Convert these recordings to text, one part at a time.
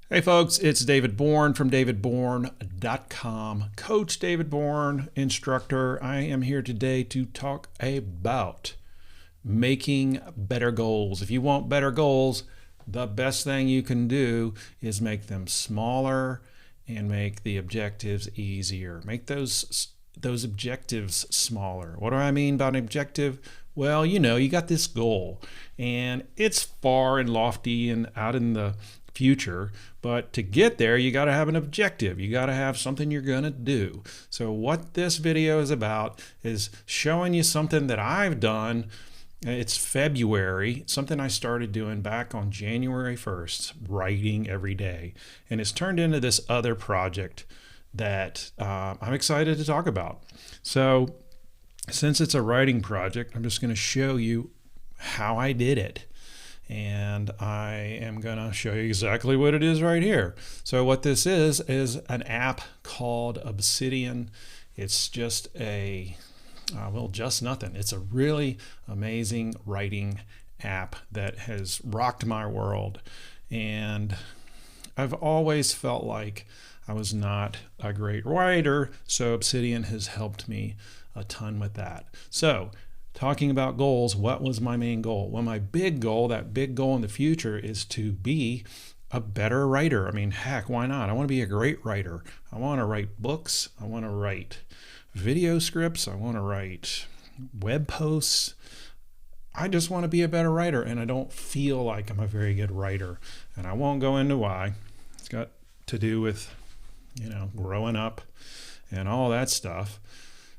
Hey folks, it's David Bourne from davidbourne.com. Coach David Bourne, instructor. I am here today to talk about making better goals. If you want better goals, the best thing you can do is make them smaller and make the objectives easier. Make those objectives smaller. What do I mean by an objective? Well, you got this goal and it's far and lofty and out in the future, but to get there you got to have an objective. You got to have something you're going to do. So what this video is about is showing you something that I've done. It's February, something I started doing back on January 1st, writing every day, and it's turned into this other project that I'm excited to talk about. So since it's a writing project, I'm just going to show you how I did it. And I am going to show you exactly what it is right here. So what this is an app called Obsidian. It's just just nothing. It's a really amazing writing app that has rocked my world. And I've always felt like I was not a great writer, so Obsidian has helped me a ton with that. So talking about goals, what was my main goal? Well, my big goal, that big goal in the future, is to be a better writer. I mean, heck, why not? I want to be a great writer. I want to write books. I want to write video scripts. I want to write web posts. I just want to be a better writer, and I don't feel like I'm a very good writer. And I won't go into why. It's got to do with, growing up and all that stuff.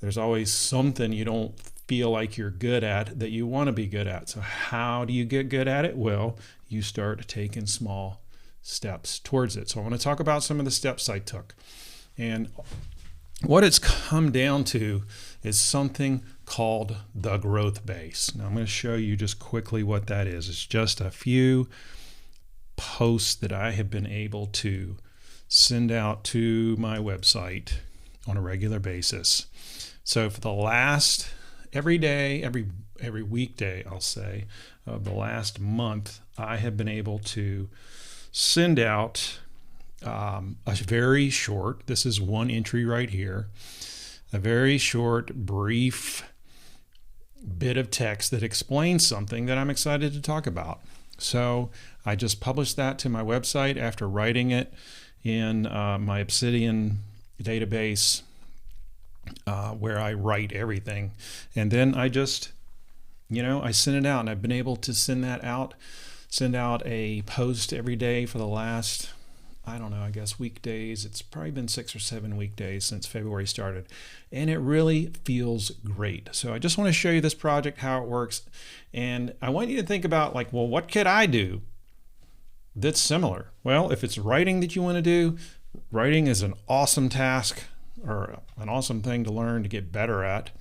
There's always something you don't feel like you're good at that you want to be good at. So how do you get good at it? Well, you start taking small steps towards it. So I want to talk about some of the steps I took. And what it's come down to is something called the growth base. Now I'm going to show you just quickly what that is. It's just a few posts that I have been able to send out to my website on a regular basis. So for the last every day, every weekday, I'll say, of the last month, I have been able to send out a very short, this is one entry right here, a very short, brief bit of text that explains something that I'm excited to talk about. So I just published that to my website after writing it in my Obsidian database, where I write everything. And then I just, I send it out, and I've been able to send out a post every day for the last, I guess weekdays. It's probably been 6 or 7 weekdays since February started, and it really feels great. So I just want to show you this project, how it works. And I want you to think about what could I do that's similar? Well, if it's writing that you want to do, writing is an awesome task, or an awesome thing to learn to get better at.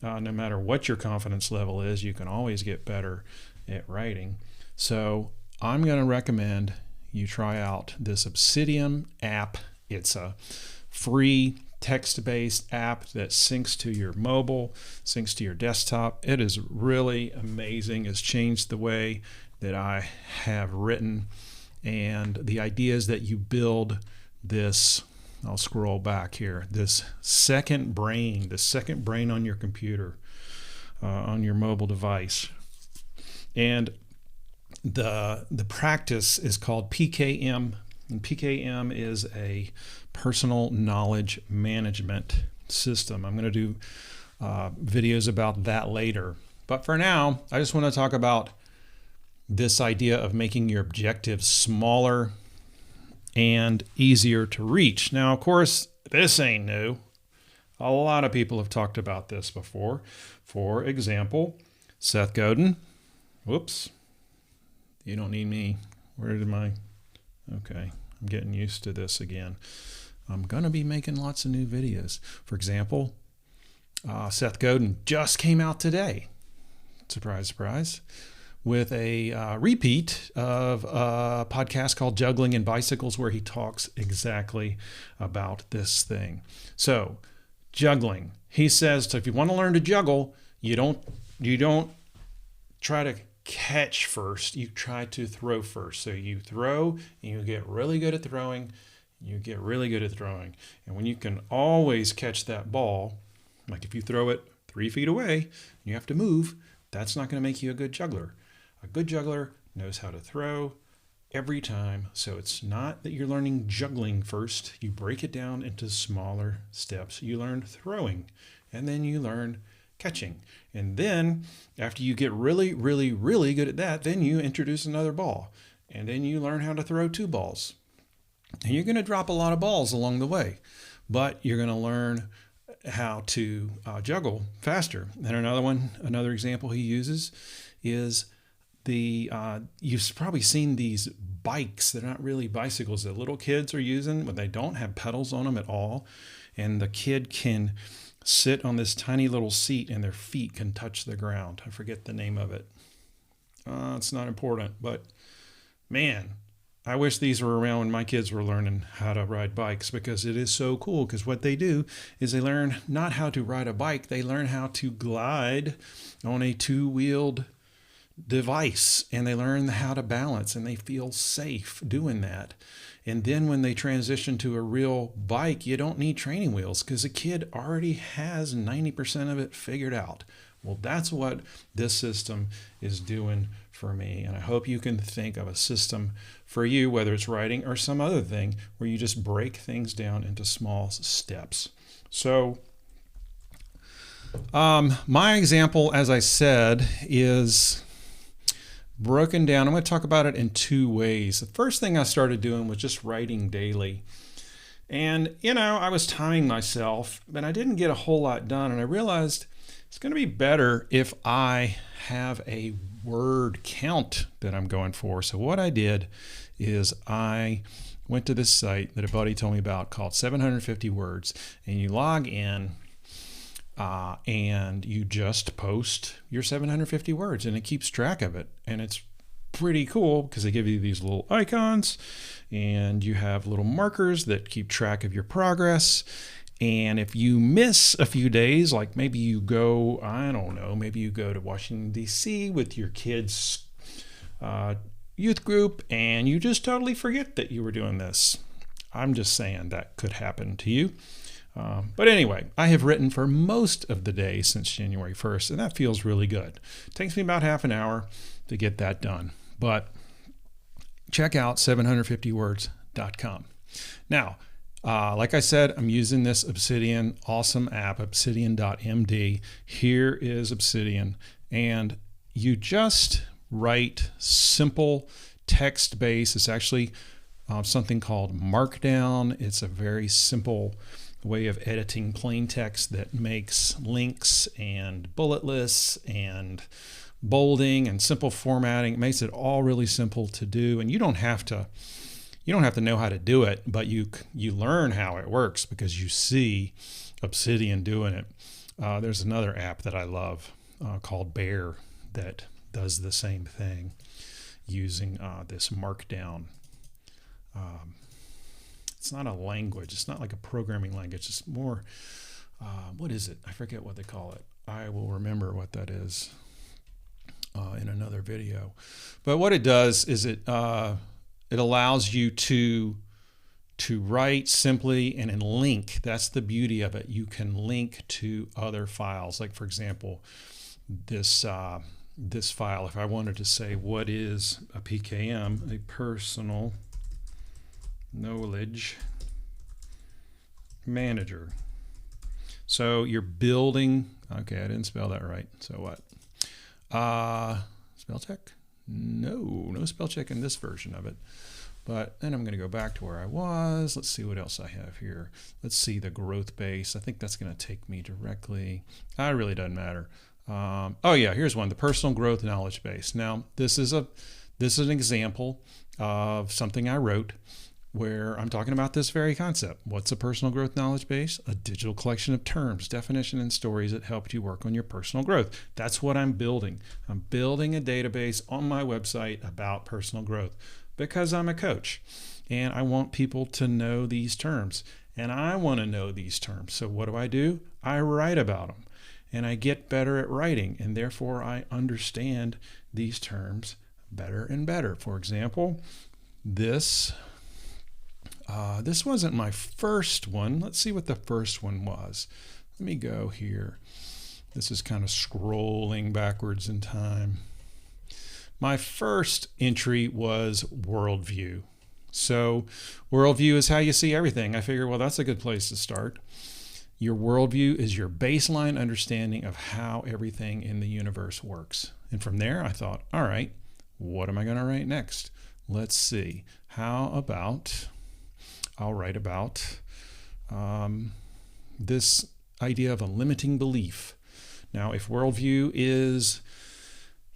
No matter what your confidence level is, you can always get better at writing. So I'm going to recommend you try out this Obsidian app. It's a free text-based app that syncs to your mobile, syncs to your desktop. It is really amazing. It's changed the way that I have written, and the idea is that you build this, I'll scroll back here, this second brain on your computer, on your mobile device. And the practice is called PKM, and PKM is a personal knowledge management system. I'm going to do videos about that later. But for now, I just want to talk about this idea of making your objectives smaller and easier to reach. Now, of course, this ain't new. A lot of people have talked about this before. For example, Seth Godin. Whoops. You don't need me. Where did my... Okay, I'm getting used to this again. I'm going to be making lots of new videos. For example, Seth Godin just came out today. Surprise, surprise. With a repeat of a podcast called Juggling and Bicycles, where he talks exactly about this thing. So, juggling. He says, if you want to learn to juggle, you don't try to catch first, you try to throw first. So you throw and you get really good at throwing. You get really good at throwing. And when you can always catch that ball, like if you throw it 3 feet away and you have to move, that's not going to make you a good juggler. A good juggler knows how to throw every time. So it's not that you're learning juggling first. You break it down into smaller steps. You learn throwing, and then you learn catching. And then after you get really, really, really good at that, then you introduce another ball. And then you learn how to throw 2 balls. And you're going to drop a lot of balls along the way, but you're going to learn how to juggle faster. And another example he uses is you've probably seen these bikes. They're not really bicycles that little kids are using, but they don't have pedals on them at all. And the kid can sit on this tiny little seat and their feet can touch the ground. I forget the name of it. It's not important, but man, I wish these were around when my kids were learning how to ride bikes, because it is so cool. Because what they do is they learn not how to ride a bike, they learn how to glide on a 2-wheeled device, and they learn how to balance, and they feel safe doing that. And then when they transition to a real bike, you don't need training wheels because a kid already has 90% of it figured out. Well, that's what this system is doing for me. And I hope you can think of a system for you, whether it's writing or some other thing, where you just break things down into small steps. So my example, as I said, is broken down. I'm going to talk about it in 2 ways. The first thing I started doing was just writing daily. And, I was timing myself, but I didn't get a whole lot done. And I realized it's going to be better if I have a word count that I'm going for. So what I did is I went to this site that a buddy told me about called 750 Words. And you log in and you just post your 750 words, and it keeps track of it. And it's pretty cool because they give you these little icons, and you have little markers that keep track of your progress. And if you miss a few days, like maybe you go, maybe you go to Washington, D.C. with your kids' youth group, and you just totally forget that you were doing this. I'm just saying that could happen to you. But anyway, I have written for most of the day since January 1st, and that feels really good. It takes me about half an hour to get that done. But check out 750words.com. Now, like I said, I'm using this Obsidian awesome app, Obsidian.md. Here is Obsidian, and you just write simple text-based. It's actually something called Markdown. It's a very simple way of editing plain text that makes links and bullet lists and bolding and simple formatting. It makes it all really simple to do, and you don't have to know how to do it, but you learn how it works because you see Obsidian doing it. There's another app that I love called Bear that does the same thing using this Markdown. It's not a language. It's not like a programming language. It's more, what is it? I forget what they call it. I will remember what that is in another video. But what it does is it allows you to write simply and then link. That's the beauty of it. You can link to other files. Like, for example, this file, if I wanted to say, what is a PKM, a personal knowledge manager. So you're building, okay, I didn't spell that right. So what? Spell check? No spell check in this version of it. But then I'm going to go back to where I was. Let's see what else I have here. Let's see the growth base. I think that's going to take me directly. It really doesn't matter. Oh yeah, here's one, the personal growth knowledge base. Now this is an example of something I wrote where I'm talking about this very concept. What's a personal growth knowledge base? A digital collection of terms, definition, and stories that help you work on your personal growth. That's what I'm building. I'm building a database on my website about personal growth because I'm a coach and I want people to know these terms and I want to know these terms. So what do? I write about them. and I get better at writing, and therefore I understand these terms better and better. For example, this wasn't my first one. Let's see what the first one was. Let me go here. This is kind of scrolling backwards in time. My first entry was worldview. So worldview is how you see everything. I figure, well, that's a good place to start. Your worldview is your baseline understanding of how everything in the universe works. And from there, I thought, all right, what am I going to write next? Let's see. How about I'll write about this idea of a limiting belief. Now, if worldview is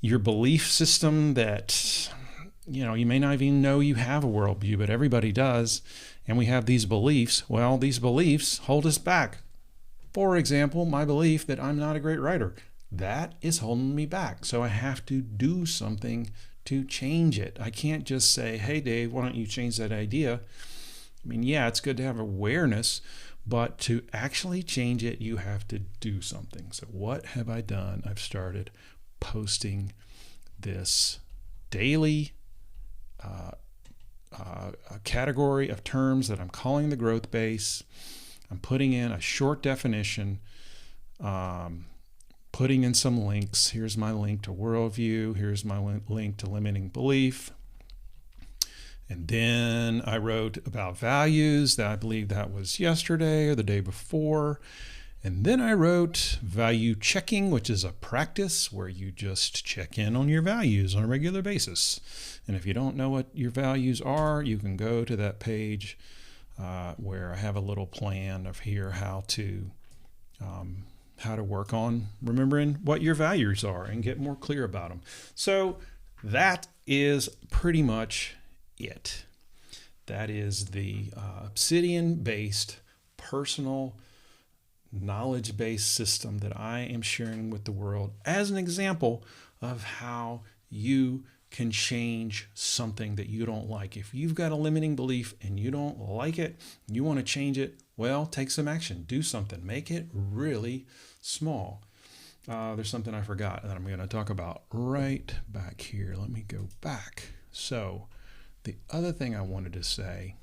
your belief system that, you may not even know you have a worldview, but everybody does, and we have these beliefs, well, these beliefs hold us back. For example, my belief that I'm not a great writer, that is holding me back. So I have to do something to change it. I can't just say, hey, Dave, why don't you change that idea? I mean, yeah, it's good to have awareness, but to actually change it, you have to do something. So what have I done? I've started posting this daily category of terms that I'm calling the growth base. I'm putting in a short definition, putting in some links. Here's my link to worldview. Here's my link to limiting belief. And then I wrote about values. That I believe that was yesterday or the day before. And then I wrote value checking, which is a practice where you just check in on your values on a regular basis. And if you don't know what your values are, you can go to that page where I have a little plan of here how to work on remembering what your values are and get more clear about them. So that is pretty much it. That is the Obsidian-based personal knowledge-based system that I am sharing with the world as an example of how you can change something that you don't like. If you've got a limiting belief and you don't like it, you want to change it, well, take some action, do something, make it really small. There's something I forgot that I'm going to talk about right back here. Let me go back. So the other thing I wanted to say,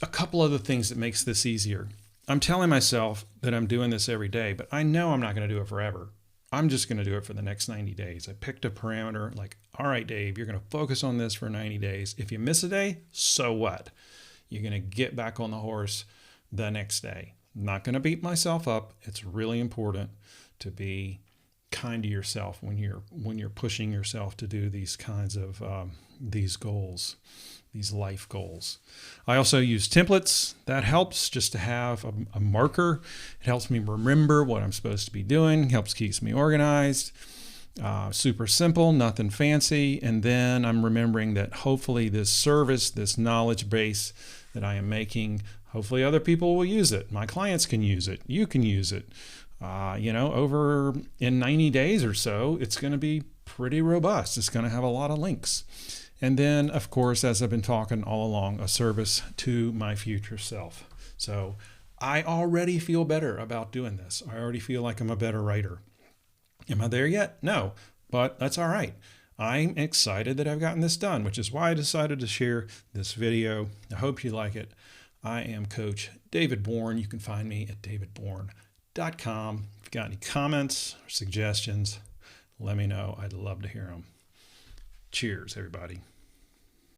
a couple other things that makes this easier. I'm telling myself that I'm doing this every day, but I know I'm not going to do it forever. I'm just going to do it for the next 90 days. I picked a parameter like, all right, Dave, you're going to focus on this for 90 days. If you miss a day, so what? You're going to get back on the horse the next day. I'm not going to beat myself up. It's really important to be kind to yourself when you're pushing yourself to do these kinds of these goals, these life goals. I also use templates. That helps just to have a marker. It helps me remember what I'm supposed to be doing, helps keeps me organized. Super simple, nothing fancy. And then I'm remembering that hopefully this service, this knowledge base that I am making, hopefully other people will use it. My clients can use it. You can use it. Over in 90 days or so, it's going to be pretty robust. It's going to have a lot of links. And then, of course, as I've been talking all along, a service to my future self. So I already feel better about doing this. I already feel like I'm a better writer. Am I there yet? No, but that's all right. I'm excited that I've gotten this done, which is why I decided to share this video. I hope you like it. I am Coach David Bourne. You can find me at davidbourne.com. If you've got any comments or suggestions, let me know. I'd love to hear them. Cheers, everybody.